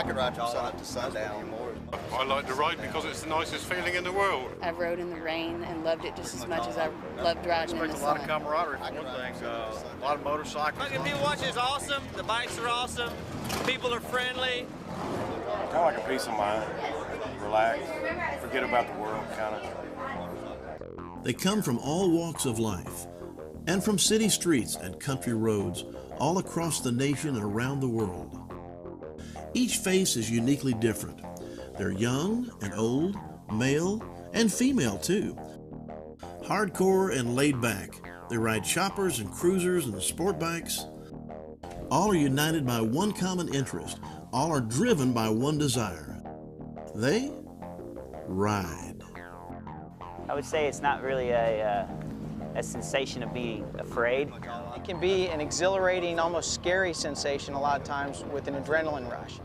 I could ride from sun up to sundown. I like to ride because it's the nicest feeling in the world. I've rode in the rain and loved it just as much as I loved riding in the sun. A lot of camaraderie for one thing, a lot of motorcycles. People watching is awesome, the bikes are awesome, people are friendly. Kind of like a peace of mind, relax, forget about the world, kind of. They come from all walks of life and from city streets and country roads all across the nation and around the world. Each face is uniquely different. They're young and old, male and female too. Hardcore and laid back, they ride choppers and cruisers and sport bikes. All are united by one common interest. All are driven by one desire. They ride. I would say it's not really a sensation of being afraid. It can be an exhilarating, almost scary sensation a lot of times with an adrenaline rush.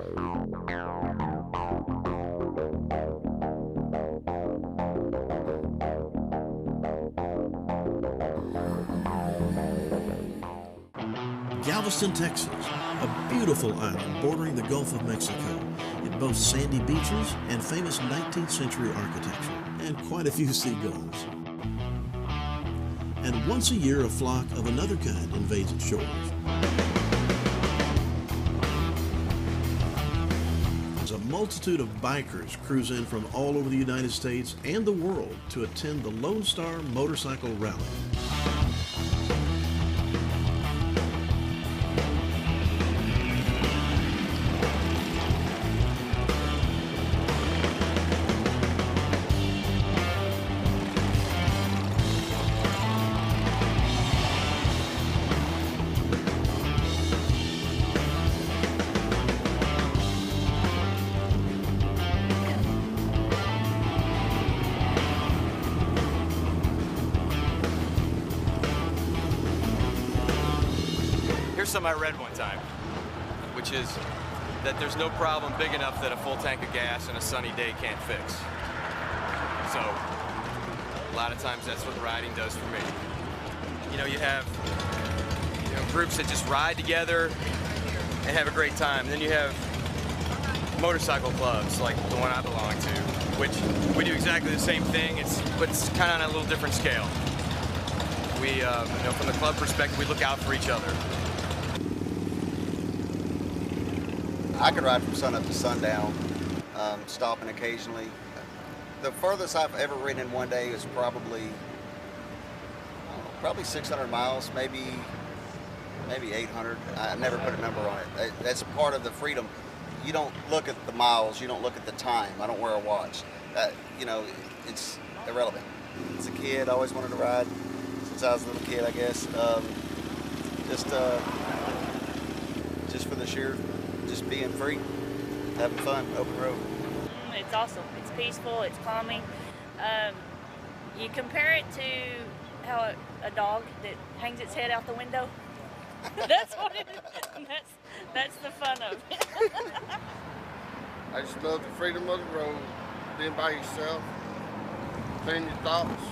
Galveston, Texas, a beautiful island bordering the Gulf of Mexico. It boasts sandy beaches and famous 19th century architecture, and quite a few seagulls. And once a year, a flock of another kind invades its shores. As a multitude of bikers cruise in from all over the United States and the world to attend the Lone Star Motorcycle Rally. Something I read one time, which is that there's no problem big enough that a full tank of gas in a sunny day can't fix. So a lot of times that's what riding does for me. You know, you have groups that just ride together and have a great time. And then you have motorcycle clubs like the one I belong to, which we do exactly the same thing, but it's kind of on a little different scale. We, from the club perspective, we look out for each other. I could ride from sun up to sundown, stopping occasionally. The furthest I've ever ridden in one day is probably 600 miles, maybe 800. I never put a number on it. That's a part of the freedom. You don't look at the miles, you don't look at the time. I don't wear a watch. It's irrelevant. As a kid, I always wanted to ride since I was a little kid, I guess. Just for the sheer, just being free, having fun, open road. It's awesome. It's peaceful. It's calming. You compare it to how a dog that hangs its head out the window. That's what it is. That's the fun of it. I just love the freedom of the road, being by yourself, clearing your thoughts.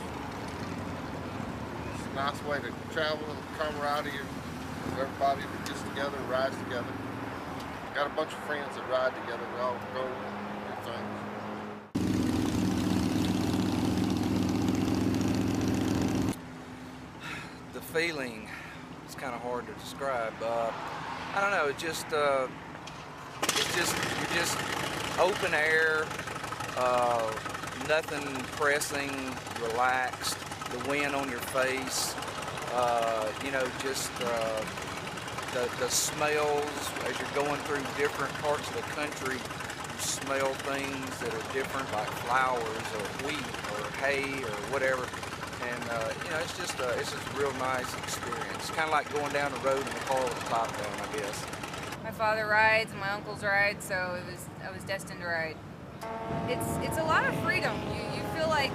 It's a nice way to travel and camaraderie of everybody that gets together and rides together. Got a bunch of friends that ride together. We all go do things. The feeling is kind of hard to describe. I don't know. It's just you're just open air, nothing pressing, relaxed. The wind on your face. The smells as you're going through different parts of the country. You smell things that are different, like flowers or wheat or hay or whatever. And it's just a real nice experience. Kind of like going down the road in the car with the top down, I guess. My father rides, and my uncles ride, so I was destined to ride. It's a lot of freedom. You feel like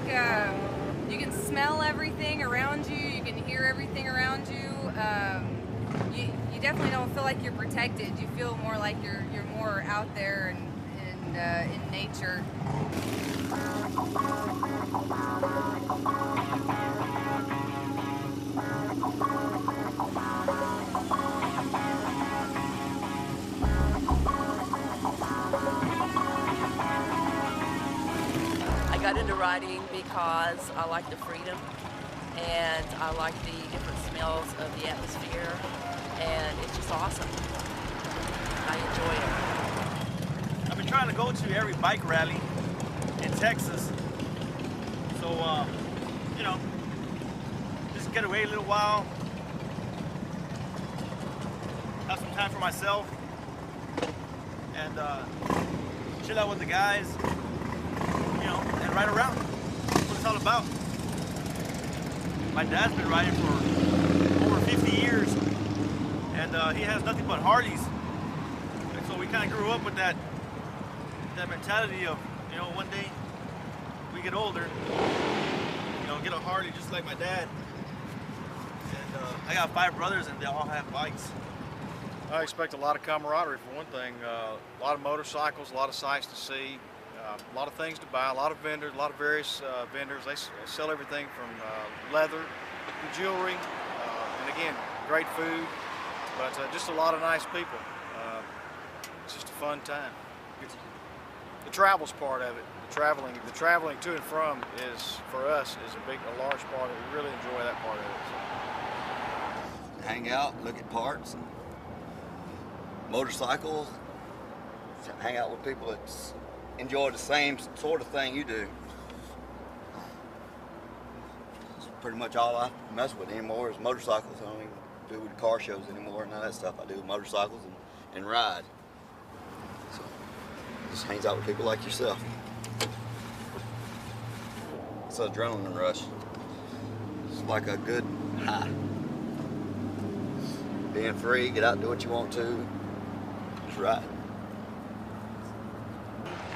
you can smell everything around you. You can hear everything around you. You definitely don't feel like you're protected. You feel more like you're more out there and in nature. riding because I like the freedom and I like the different smells of the atmosphere, and it's just awesome. I enjoy it. I've been trying to go to every bike rally in Texas, so you know, just get away a little while, have some time for myself, and chill out with the guys, you know, and ride around. That's what it's all about. My dad's been riding for over 50 years, and he has nothing but Harleys. And so we kind of grew up with that mentality of, you know, one day we get older, you know, get a Harley just like my dad. And I got 5 brothers, and they all have bikes. I expect a lot of camaraderie for one thing. A lot of motorcycles, a lot of sights to see, a lot of things to buy, a lot of vendors, a lot of various vendors. They sell everything from leather to jewelry, and again, great food, but just a lot of nice people. It's just a fun time. The travel's part of it. The traveling to and from is, for us, is a large part of it. We really enjoy that part of it. Hang out, look at parts, and motorcycles, hang out with people that enjoy the same sort of thing you do. It's pretty much all I mess with anymore is motorcycles. I don't even do with car shows anymore, none of that stuff. I do motorcycles and ride. So, just hangs out with people like yourself. It's an adrenaline rush. It's like a good high. Being free, get out and do what you want to. Just ride.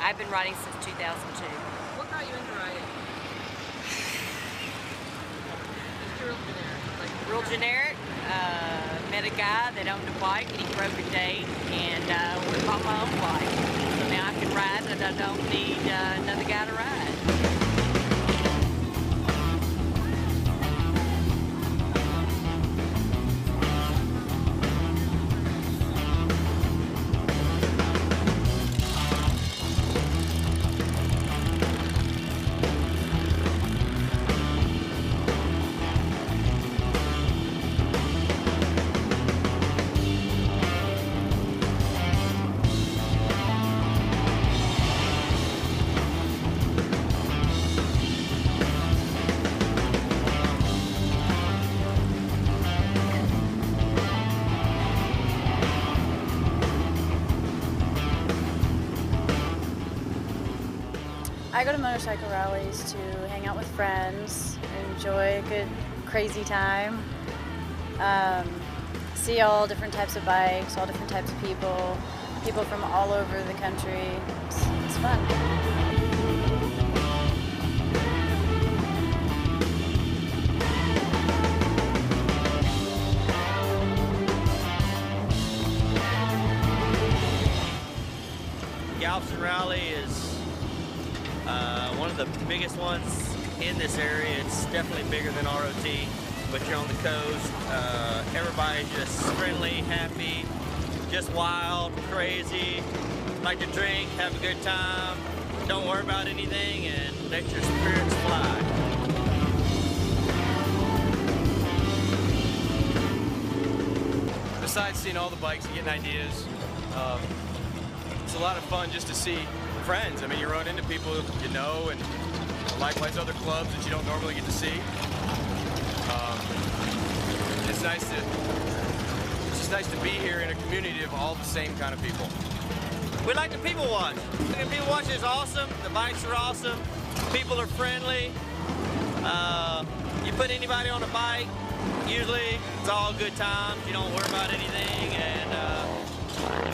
I've been riding since 2002. What got you into riding? Just real generic. Like Real generic. Met a guy that owned a bike and he broke a date, and we bought my own bike. So now I can ride and I don't need another guy to ride. I go to motorcycle rallies to hang out with friends, enjoy a good crazy time, see all different types of bikes, all different types of people from all over the country. It's fun. Galveston Rally is one of the biggest ones in this area. It's definitely bigger than ROT, but you're on the coast. Everybody's just friendly, happy, just wild, crazy, like to drink, have a good time, don't worry about anything, and let your spirits fly. Besides seeing all the bikes and getting ideas, it's a lot of fun just to see friends. I mean, you run into people you know, and likewise other clubs that you don't normally get to see. It's just nice to be here in a community of all the same kind of people. We like to people watch. People watch is awesome. The bikes are awesome. People are friendly. You put anybody on a bike, usually it's all good times. You don't worry about anything, and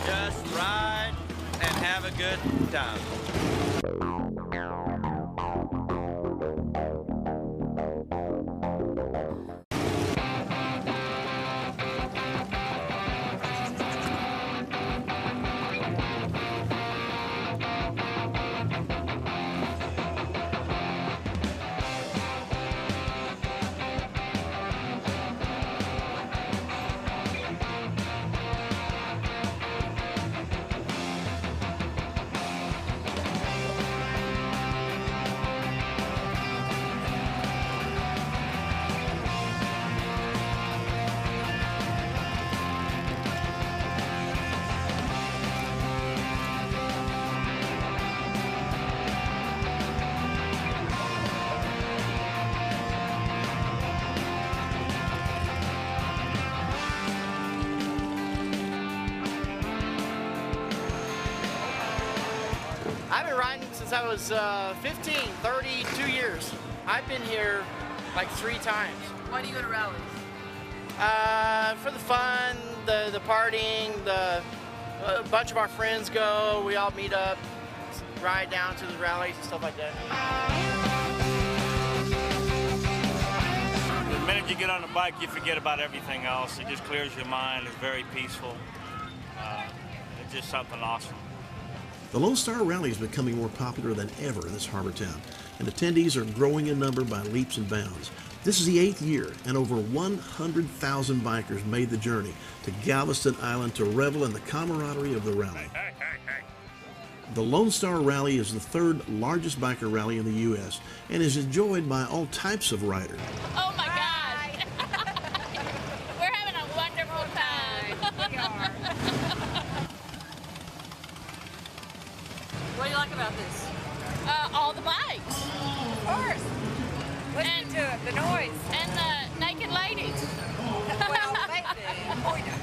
just ride and have a good time. riding since I was 15, 32 years. I've been here like 3 times. Why do you go to rallies? For the fun, the partying, a bunch of our friends go, we all meet up, ride down to the rallies and stuff like that. The minute you get on the bike, you forget about everything else. It just clears your mind. It's very peaceful. It's just something awesome. The Lone Star Rally is becoming more popular than ever in this harbor town, and attendees are growing in number by leaps and bounds. This is the 8th year, and over 100,000 bikers made the journey to Galveston Island to revel in the camaraderie of the rally. The Lone Star Rally is the 3rd largest biker rally in the U.S. and is enjoyed by all types of riders. Oh my gosh! We're having a wonderful time. We are. What do you like about this? All the bikes. Of course. What's into it? The noise. And the naked ladies. Well, they do.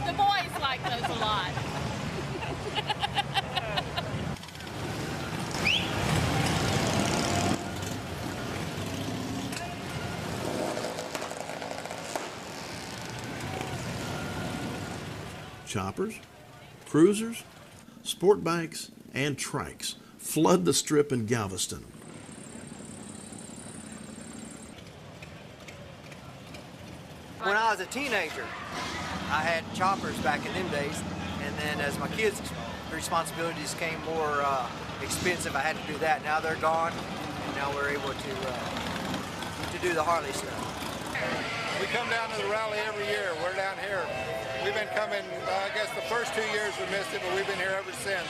The boys like those a lot. Choppers, cruisers, sport bikes, and trikes flood the strip in Galveston. When I was a teenager, I had choppers back in them days, and then as my kids' responsibilities became more expensive, I had to do that. Now they're gone, and now we're able to do the Harley stuff. We come down to the rally every year. We're down here. We've been coming, I guess the first 2 years we missed it, but we've been here ever since.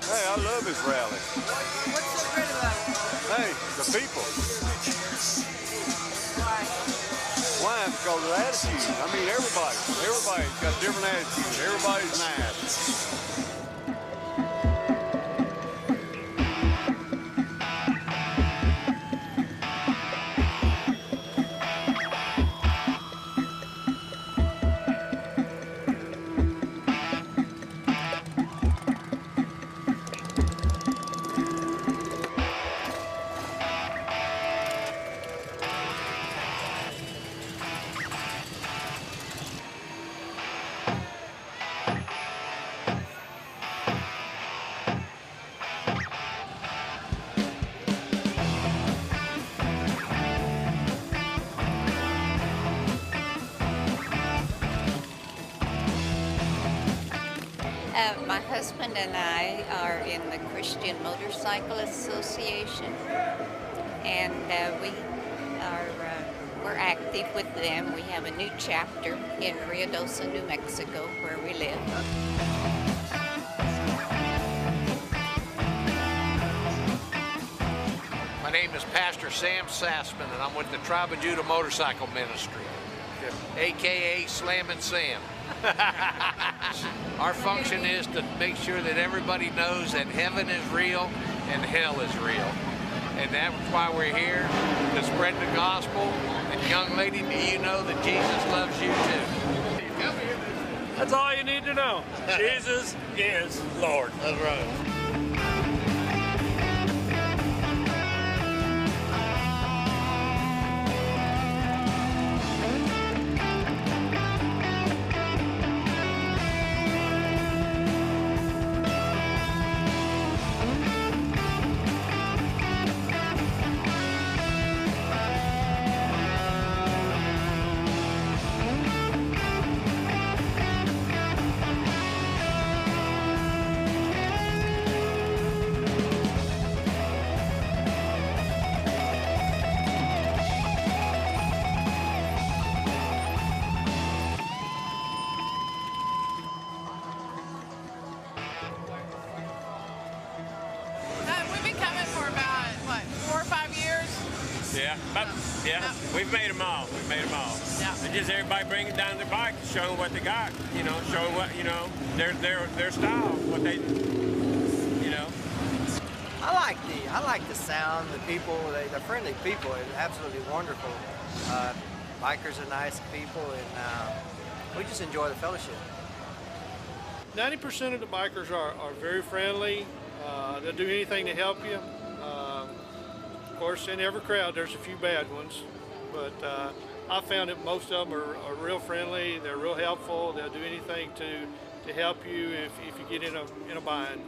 Hey, I love this rally. What's so great about it? Hey, the people. Why? Why? Because of the attitude. I mean, everybody's got different attitudes. Everybody's nice. My husband and I are in the Christian Motorcycle Association, and we're active with them. We have a new chapter in Ruidoso, New Mexico, where we live. My name is Pastor Sam Sassman, and I'm with the Tribe of Judah Motorcycle Ministry, a.k.a. Slammin' Sam. Our function is to make sure that everybody knows that heaven is real and hell is real. And that's why we're here, to spread the gospel. And young lady, do you know that Jesus loves you too? That's all you need to know. Jesus is Lord. That's right. Yeah, we've made them all. We've made them all. Yeah. It's just everybody bringing down their bike, showing what they got. You know, showing what their style, what they, you know. I like the sound. The people, they're friendly people. It's absolutely wonderful. Bikers are nice people, and we just enjoy the fellowship. 90% of the bikers are very friendly. They'll do anything to help you. Of course, in every crowd, there's a few bad ones, but I found that most of them are real friendly. They're real helpful. They'll do anything to help you if you get in a bind.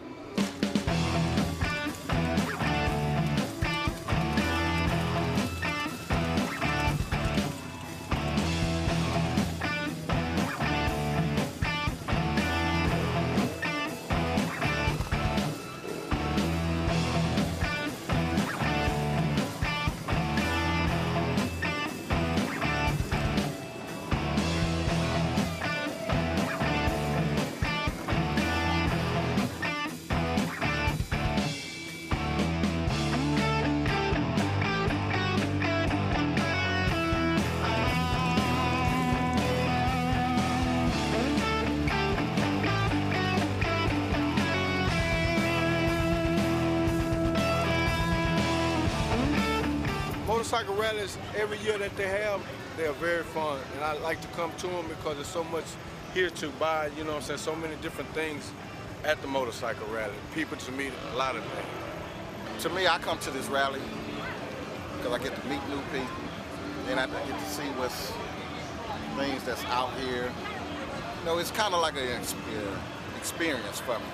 Motorcycle rallies, every year that they have, they're very fun. And I like to come to them because there's so much here to buy, you know what I'm saying, so many different things at the motorcycle rally. People to meet, a lot of things. To me, I come to this rally because I get to meet new people. Then I get to see what's things that's out here. You know, it's kind of like an experience for me.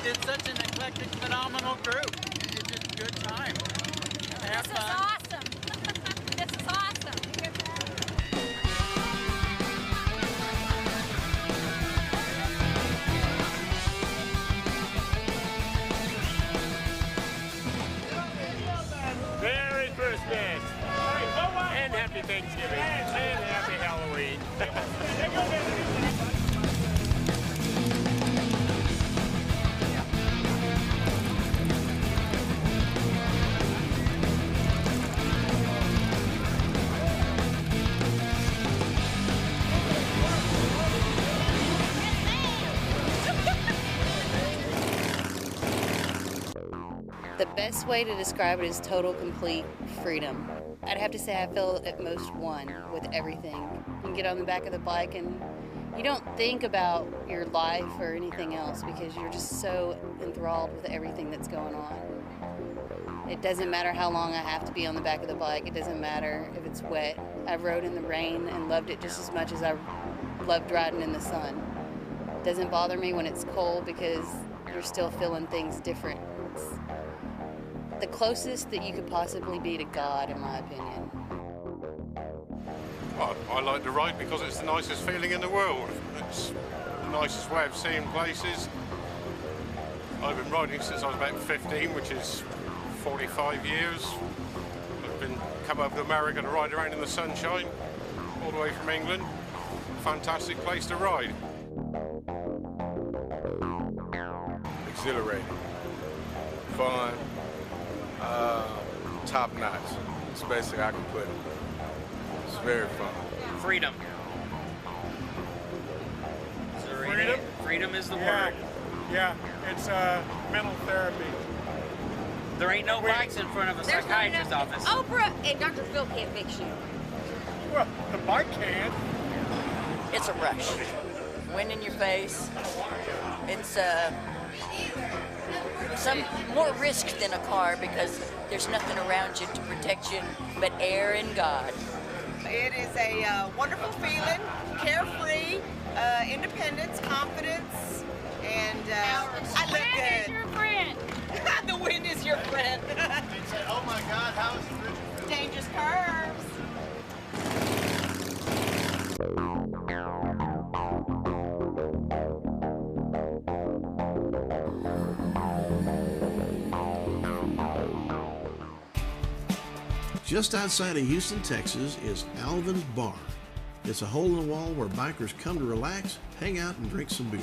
It's such an eclectic, phenomenal group. It's just a good time. Have This is fun. awesome. This is awesome. Merry Christmas and Happy Thanksgiving and Happy Halloween. best way to describe it is total, complete freedom. I'd have to say I feel at most one with everything. You can get on the back of the bike and you don't think about your life or anything else because you're just so enthralled with everything that's going on. It doesn't matter how long I have to be on the back of the bike. It doesn't matter if it's wet. I've rode in the rain and loved it just as much as I loved riding in the sun. It doesn't bother me when it's cold because you're still feeling things different. It's the closest that you could possibly be to God, in my opinion. Well, I like to ride because it's the nicest feeling in the world. It's the nicest way of seeing places. I've been riding since I was about 15, which is 45 years. I've come over to America to ride around in the sunshine, all the way from England. Fantastic place to ride. Exhilarating, fun, top notch. It's the best thing I can put it. It's very fun. Freedom. Freedom? Freedom is the Yeah. word. Yeah, it's mental therapy. There ain't no bikes in front of a psychiatrist's office. Oprah and Dr. Phil can't fix you. Well, the bike can. It's a rush. Wind in your face. It's some more risk than a car because there's nothing around you to protect you but air and God. It is a wonderful feeling, carefree, independence, confidence, and I look good. Your friend. The wind is your friend. They said, oh my God, how is it? Dangerous curves. Just outside of Houston, Texas is Alvin's Bar. It's a hole in the wall where bikers come to relax, hang out, and drink some beer.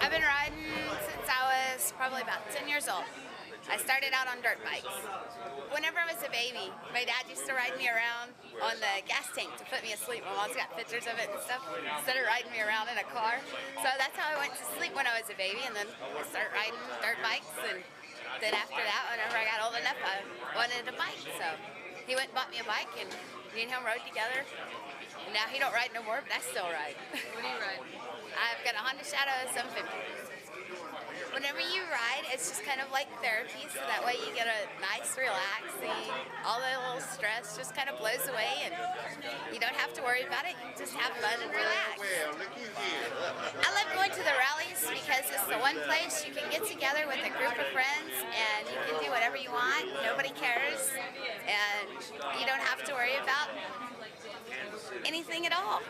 I've been riding since I was probably about 10 years old. I started out on dirt bikes. Whenever I was a baby, my dad used to ride me around on the gas tank to put me asleep. My mom's got pictures of it and stuff, instead of riding me around in a car. So that's how I went to sleep when I was a baby, and then I started riding dirt bikes, and then after that, whenever I got old enough, I wanted a bike. So he went and bought me a bike, and me and him rode together. And now he don't ride no more, but I still ride. What do you ride? I've got a Honda Shadow 750. Whenever you ride, it's just kind of like therapy, so that way you get a nice, relaxing, all the little stress just kind of blows away, and you don't have to worry about it. You just have fun and relax. I love going to the rallies because it's the one place you can get together with a group of friends, and you can do whatever you want. Nobody cares, and you don't have to worry about anything at all.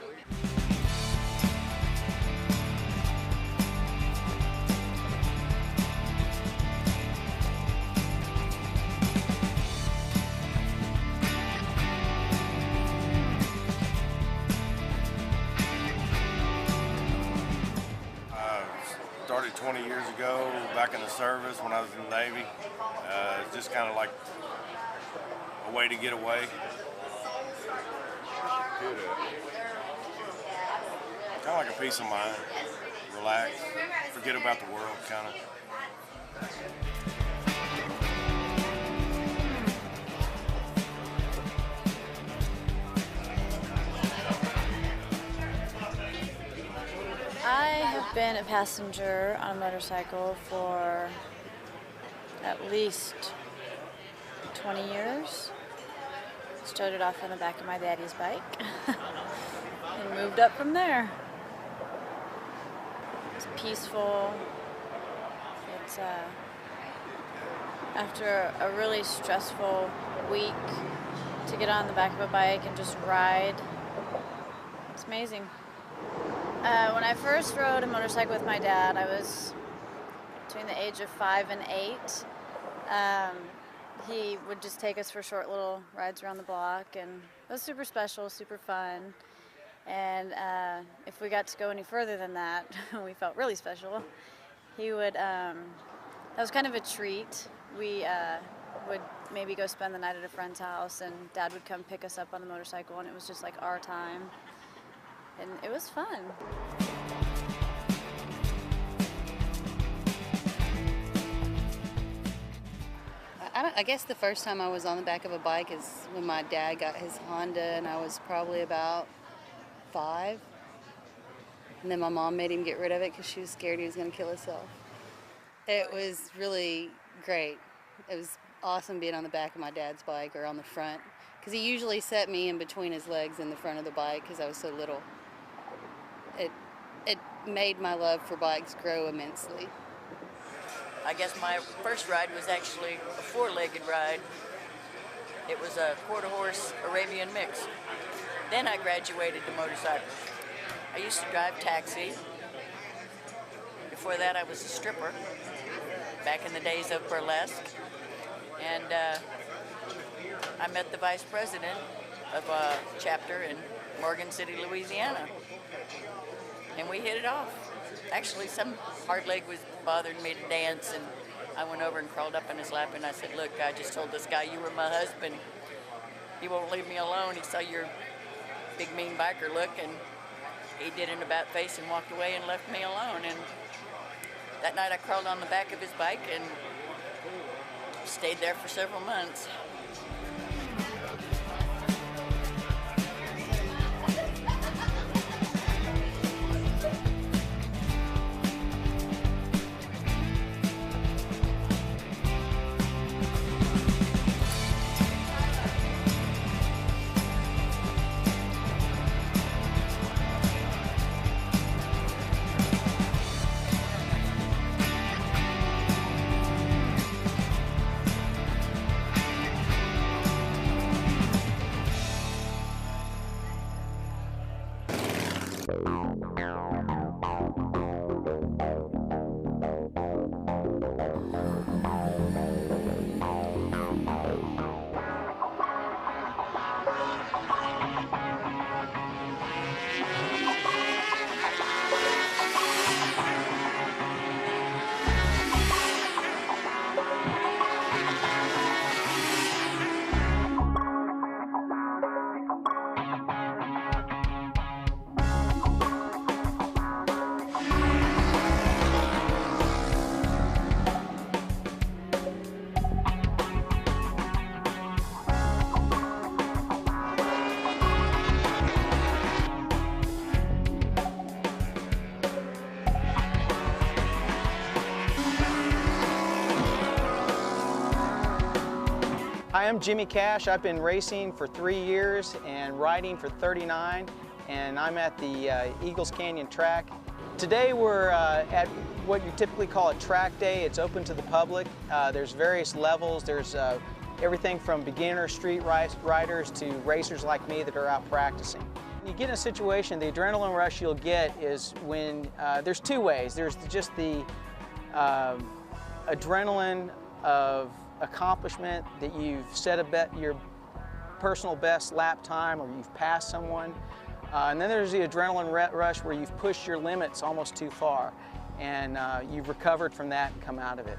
Started 20 years ago, back in the service when I was in the Navy. It's just kind of like a way to get away. Kind of like a peace of mind, relax, forget about the world, kind of. I have been a passenger on a motorcycle for at least 20 years. Started off on the back of my daddy's bike and moved up from there. It's peaceful. It's after a really stressful week to get on the back of a bike and just ride. It's amazing. When I first rode a motorcycle with my dad, I was between the age of 5 and 8. He would just take us for short little rides around the block, and it was super special, super fun. And if we got to go any further than that, we felt really special. He would That was kind of a treat. We would maybe go spend the night at a friend's house, and Dad would come pick us up on the motorcycle, and it was just like our time. And it was fun. I guess the first time I was on the back of a bike is when my dad got his Honda, and I was probably about 5. And then my mom made him get rid of it because she was scared he was going to kill himself. It was really great. It was awesome being on the back of my dad's bike or on the front, because he usually set me in between his legs in the front of the bike because I was so little. It made my love for bikes grow immensely. I guess my first ride was actually a 4-legged ride. It was a quarter-horse Arabian mix. Then I graduated to motorcycles. I used to drive taxi. Before that, I was a stripper, back in the days of burlesque. And I met the vice president of a chapter in Morgan City, Louisiana. And we hit it off. Actually, some hard leg was bothering me to dance, and I went over and crawled up in his lap, and I said, look, I just told this guy you were my husband. He won't leave me alone. He saw your big, mean biker look, and he did an about face and walked away and left me alone. And that night I crawled on the back of his bike and stayed there for several months. Hi, I'm Jimmy Cash. I've been racing for 3 years and riding for 39, and I'm at the Eagles Canyon track. Today we're at what you typically call a track day. It's open to the public. There's various levels. There's everything from beginner street riders to racers like me that are out practicing. When you get in a situation, the adrenaline rush you'll get is when, there's 2 ways. There's just the adrenaline of accomplishment, that you've set your personal best lap time or you've passed someone. And then there's the adrenaline rush where you've pushed your limits almost too far and you've recovered from that and come out of it.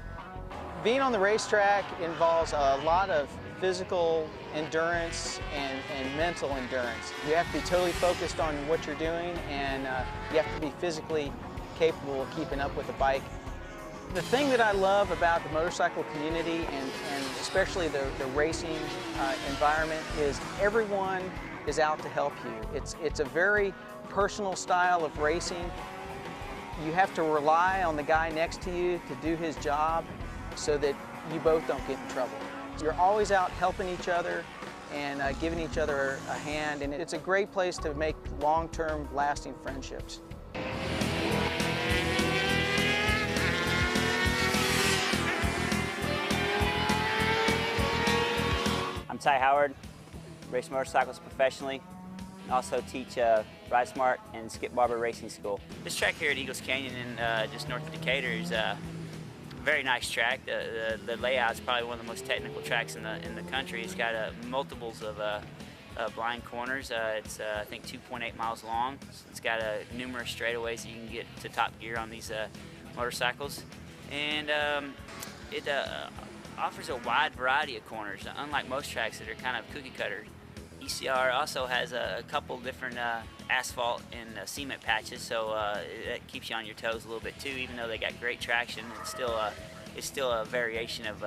Being on the racetrack involves a lot of physical endurance and mental endurance. You have to be totally focused on what you're doing, and you have to be physically capable of keeping up with the bike. The thing that I love about the motorcycle community and especially the racing environment is everyone is out to help you. It's a very personal style of racing. You have to rely on the guy next to you to do his job so that you both don't get in trouble. You're always out helping each other and giving each other a hand, and it's a great place to make long-term lasting friendships. I'm Ty Howard, race motorcycles professionally, and also teach Ride Smart and Skip Barber Racing School. This track here at Eagles Canyon, just north of Decatur, is a very nice track. The layout is probably one of the most technical tracks in the country. It's got multiples of blind corners. It's I think 2.8 miles long. It's got numerous straightaways that you can get to top gear on these motorcycles. and it offers a wide variety of corners, unlike most tracks that are kind of cookie cutter. ECR also has a couple different asphalt and cement patches, so that keeps you on your toes a little bit too. Even though they got great traction, it's still a variation of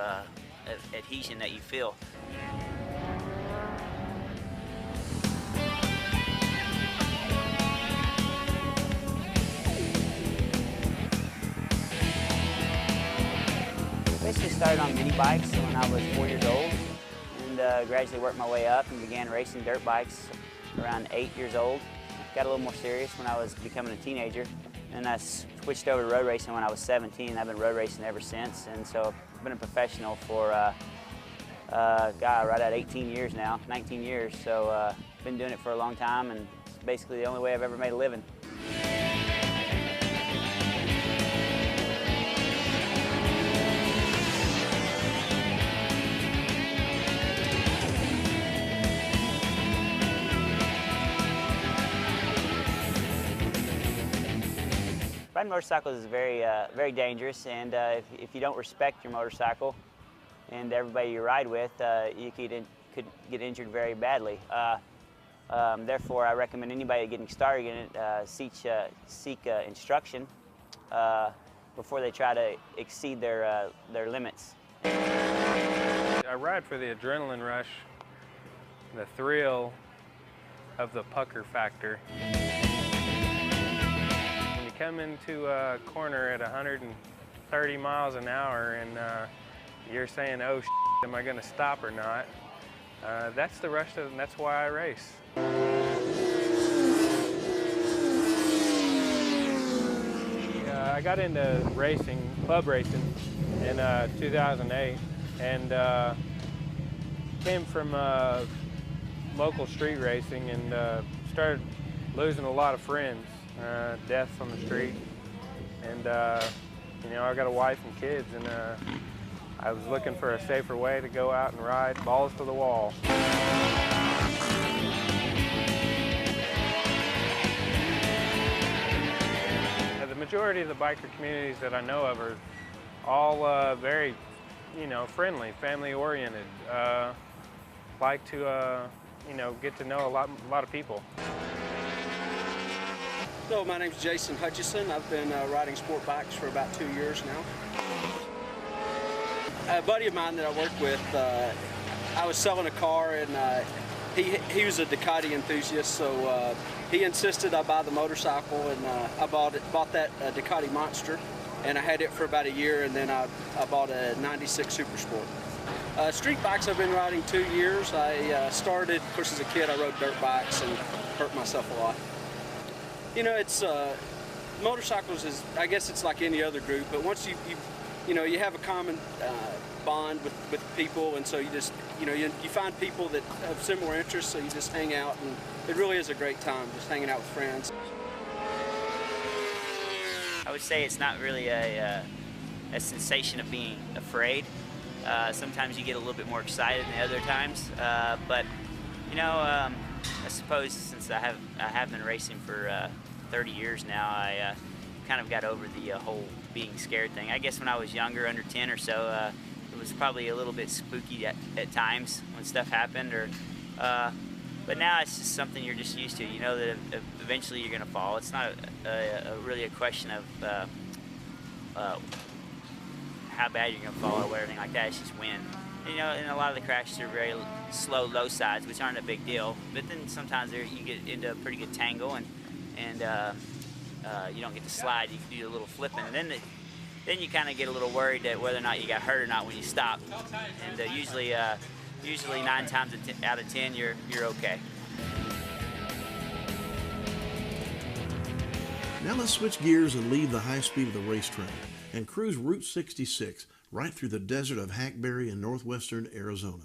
adhesion that you feel. Basically started on mini bikes when I was 4 years old, and gradually worked my way up and began racing dirt bikes around 8 years old. Got a little more serious when I was becoming a teenager, and I switched over to road racing when I was 17. I've been road racing ever since, and so I've been a professional for right at 18 years now, 19 years. So been doing it for a long time, and it's basically the only way I've ever made a living. Riding motorcycles is very dangerous, and if you don't respect your motorcycle and everybody you ride with, you could get injured very badly. Therefore, I recommend anybody getting started in it seek instruction before they try to exceed their limits. I ride for the adrenaline rush, the thrill of the pucker factor. Come into a corner at 130 miles an hour and you're saying, oh, am I going to stop or not? That's the rush, and that's why I race. I got into racing, club racing, in 2008, and came from local street racing and started losing a lot of friends. Deaths on the street, and you know, I got a wife and kids, and I was looking for a safer way to go out and ride balls to the wall. The majority of the biker communities that I know of are all very, you know, friendly, family-oriented. Like to, you know, get to know a lot of people. Hello, my name's Jason Hutchison. I've been riding sport bikes for about 2 years now. A buddy of mine that I work with, I was selling a car, and he was a Ducati enthusiast, so he insisted I buy the motorcycle, and I bought that Ducati Monster, and I had it for about a year, and then I bought a 96 Super Sport. Street bikes I've been riding 2 years. I started, of course, as a kid I rode dirt bikes and hurt myself a lot. You know, it's motorcycles is, I guess it's like any other group, but once you know, you have a common bond with people, and so you just, you know, you find people that have similar interests, so you just hang out, and it really is a great time just hanging out with friends. I would say it's not really a sensation of being afraid. Sometimes you get a little bit more excited than other times, but you know, I suppose since I have been racing for 30 years now, I kind of got over the whole being scared thing. I guess when I was younger, under 10 or so, it was probably a little bit spooky at times when stuff happened, but now it's just something you're just used to. You know that eventually you're going to fall. It's not really a question of how bad you're going to fall or anything like that. It's just wind. You know, and a lot of the crashes are very slow, low sides, which aren't a big deal. But then sometimes you get into a pretty good tangle, and you don't get to slide. You can do a little flipping, and then you kind of get a little worried that whether or not you got hurt or not when you stop. And usually 9 times out of 10, you're okay. Now let's switch gears and leave the high speed of the racetrack and cruise Route 66 right through the desert of Hackberry in northwestern Arizona.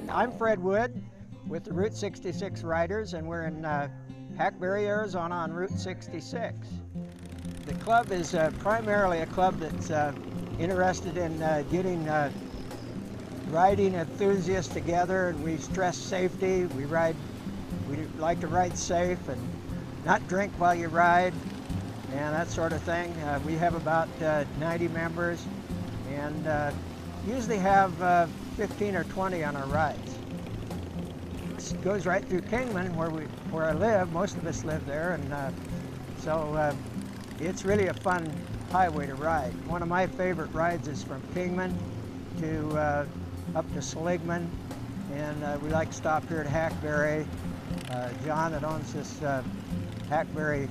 I'm Fred Wood with the Route 66 Riders, and we're in Hackberry, Arizona on Route 66. The club is primarily a club that's interested in getting riding enthusiasts together, and we stress safety. We like to ride safe and not drink while you ride and that sort of thing. We have about 90 members and usually have 15 or 20 on our rides. It goes right through Kingman where I live. Most of us live there, and so it's really a fun highway to ride. One of my favorite rides is from Kingman to up to Seligman, and we like to stop here at Hackberry. John that owns this Hackberry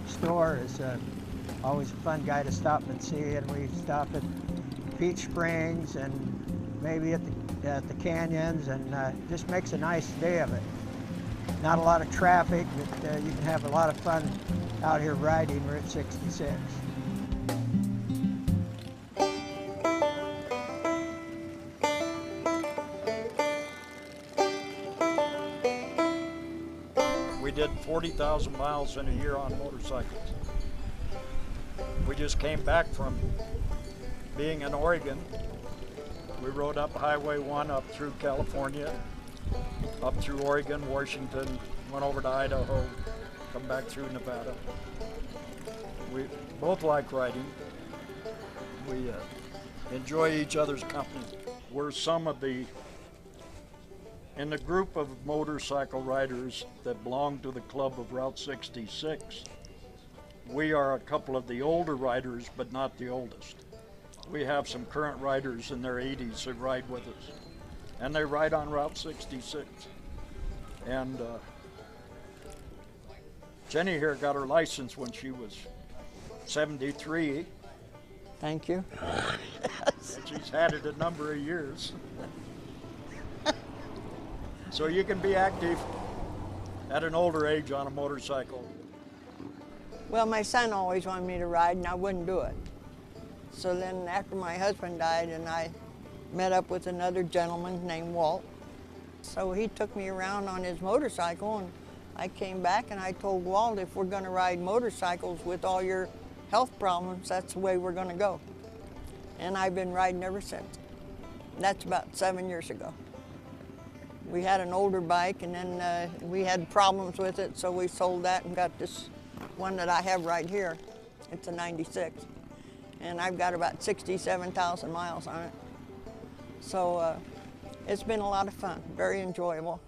store is always a fun guy to stop and see, and we stop at Peach Springs and maybe at the canyons, and just makes a nice day of it. Not a lot of traffic, but you can have a lot of fun out here riding Route 66. We did 40,000 miles in a year on motorcycles. We just came back from being in Oregon. We rode up Highway 1 up through California, up through Oregon, Washington, went over to Idaho, come back through Nevada. We both like riding. We enjoy each other's company. We're some of in the group of motorcycle riders that belong to the club of Route 66, we are a couple of the older riders, but not the oldest. We have some current riders in their 80s that ride with us, and they ride on Route 66. And Jenny here got her license when she was 73. Thank you. And she's had it a number of years. So you can be active at an older age on a motorcycle. Well, my son always wanted me to ride, and I wouldn't do it. So then after my husband died, and I met up with another gentleman named Walt. So he took me around on his motorcycle, and I came back and I told Walt, if we're gonna ride motorcycles with all your health problems, that's the way we're gonna go. And I've been riding ever since. That's about 7 years ago. We had an older bike, and then we had problems with it, so we sold that and got this one that I have right here. It's a 96. And I've got about 67,000 miles on it. So it's been a lot of fun, very enjoyable.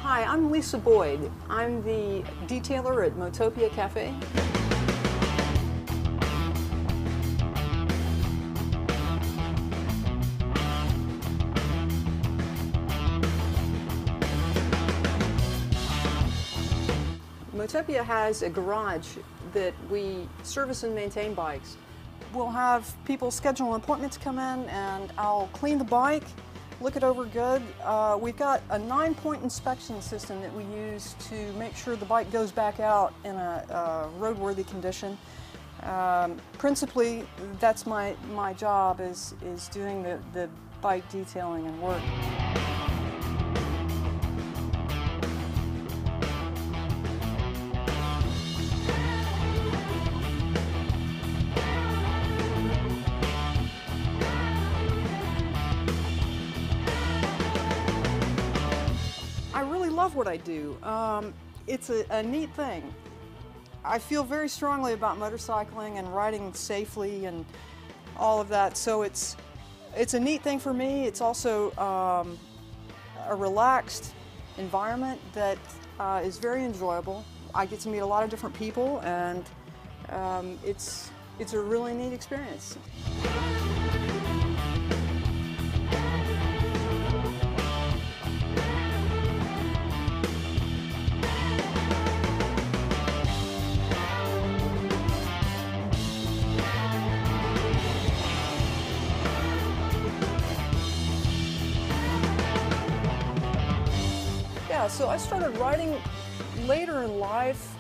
Hi, I'm Lisa Boyd. I'm the detailer at Motopia Cafe. Motopia has a garage that we service and maintain bikes. We'll have people schedule appointments, come in, and I'll clean the bike, look it over good. We've got a 9-point inspection system that we use to make sure the bike goes back out in a roadworthy condition. Principally, that's my job is doing the bike detailing and work. I love what I do. It's a neat thing. I feel very strongly about motorcycling and riding safely and all of that, so it's a neat thing for me. It's also a relaxed environment that is very enjoyable. I get to meet a lot of different people, and it's a really neat experience. Yeah, so I started riding later in life.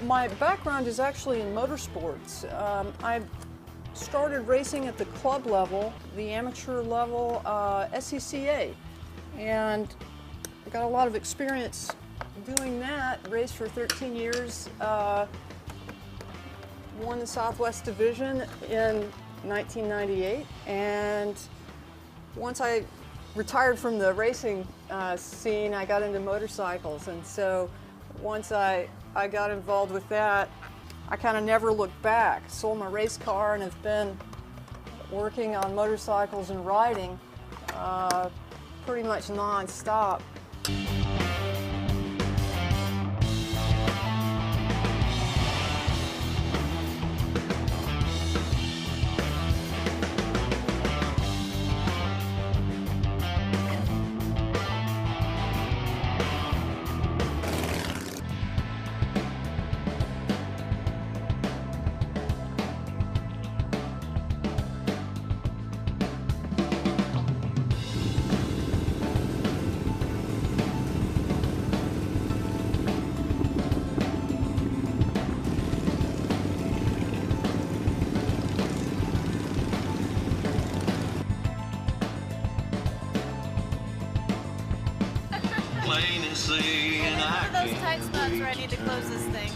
My background is actually in motorsports. I started racing at the club level, the amateur level, SCCA, and I got a lot of experience doing that. Raced for 13 years, won the Southwest Division in 1998, and once I retired from the racing scene, I got into motorcycles, and so once I got involved with that, I kind of never looked back. Sold my race car and have been working on motorcycles and riding pretty much non-stop. One of those tight spots where I need to close this thing.